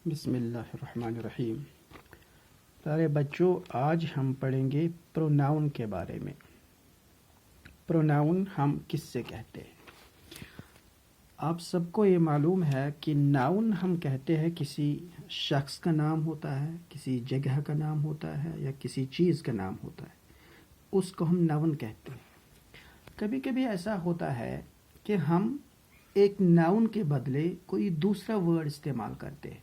بسم اللہ الرحمن الرحیم۔ پیارے بچوں، آج ہم پڑھیں گے پروناؤن کے بارے میں۔ پروناؤن ہم کس سے کہتے ہیں؟ آپ سب کو یہ معلوم ہے کہ ناؤن ہم کہتے ہیں کسی شخص کا نام ہوتا ہے، کسی جگہ کا نام ہوتا ہے یا کسی چیز کا نام ہوتا ہے، اس کو ہم ناؤن کہتے ہیں۔ کبھی کبھی ایسا ہوتا ہے کہ ہم ایک ناؤن کے بدلے کوئی دوسرا ورڈ استعمال کرتے ہیں،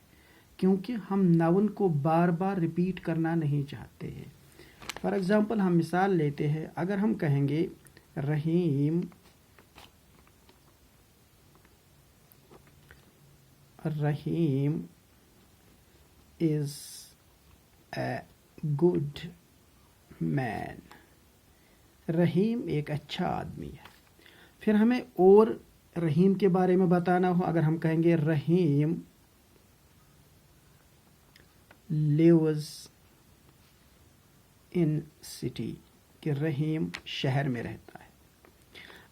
کیونکہ ہم ناؤن کو بار بار ریپیٹ کرنا نہیں چاہتے ہیں۔ فار ایگزامپل ہم مثال لیتے ہیں، اگر ہم کہیں گے رحیم از اے گڈ مین، رحیم ایک اچھا آدمی ہے۔ پھر ہمیں اور رحیم کے بارے میں بتانا ہو، اگر ہم کہیں گے رحیم lives in city، کہ رحیم شہر میں رہتا ہے۔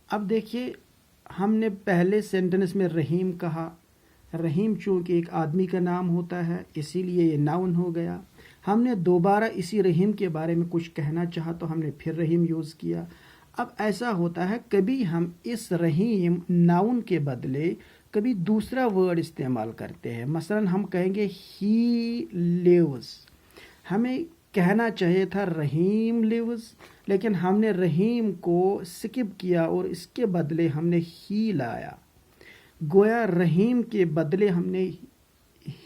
اب دیکھیے، ہم نے پہلے سینٹنس میں رحیم کہا، رحیم چونکہ ایک آدمی کا نام ہوتا ہے اسی لیے یہ ناؤن ہو گیا۔ ہم نے دوبارہ اسی رحیم کے بارے میں کچھ کہنا چاہا تو ہم نے پھر رحیم یوز کیا۔ اب ایسا ہوتا ہے کبھی ہم اس رحیم ناؤن کے بدلے کبھی دوسرا ورڈ استعمال کرتے ہیں۔ مثلا ہم کہیں گے ہی لیوز، ہمیں کہنا چاہیے تھا رحیم لیوز، لیکن ہم نے رحیم کو سکپ کیا اور اس کے بدلے ہم نے ہی لایا۔ گویا رحیم کے بدلے ہم نے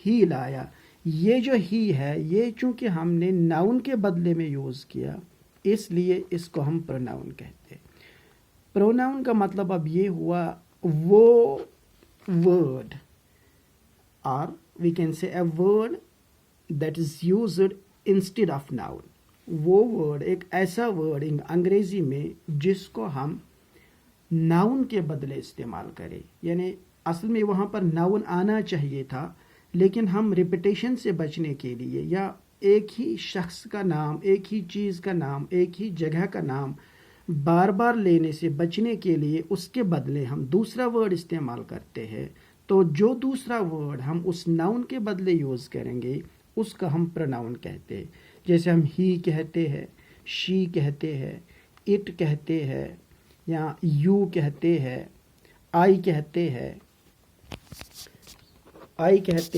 ہی لایا۔ یہ جو ہی ہے، یہ چونکہ ہم نے ناؤن کے بدلے میں یوز کیا، اس لیے اس کو ہم پروناؤن کہتے ہیں۔ پروناؤن کا مطلب اب یہ ہوا وہ word, or we can say a word that is used instead of noun۔ وہ word ایک ایسا word انگریزی میں جس کو ہم ناؤن کے بدلے استعمال کریں، یعنی اصل میں وہاں پر ناؤن آنا چاہیے تھا، لیکن ہم ریپیٹیشن سے بچنے کے لیے یا ایک ہی شخص کا نام، ایک ہی چیز کا نام، ایک ہی جگہ کا نام بار بار لینے سے بچنے کے لیے اس کے بدلے ہم دوسرا ورڈ استعمال کرتے ہیں۔ تو جو دوسرا ورڈ ہم اس ناؤن کے بدلے یوز کریں گے اس کا ہم پروناؤن کہتے ہیں۔ جیسے ہم ہی کہتے ہیں، شی کہتے ہیں، اٹ کہتے ہیں، یا یو کہتے ہیں، آئی کہتے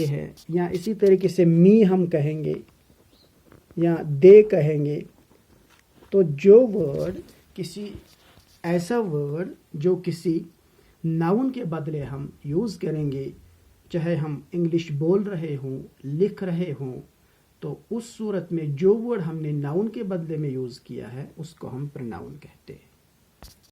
ہیں، یا اسی طریقے سے می ہم کہیں گے یا دے کہیں گے۔ تو جو ورڈ کسی ایسا ورڈ جو کسی ناؤن کے بدلے ہم یوز کریں گے، چاہے ہم انگلش بول رہے ہوں، لکھ رہے ہوں، تو اس صورت میں جو ورڈ ہم نے ناؤن کے بدلے میں یوز کیا ہے اس کو ہم پروناؤن کہتے ہیں۔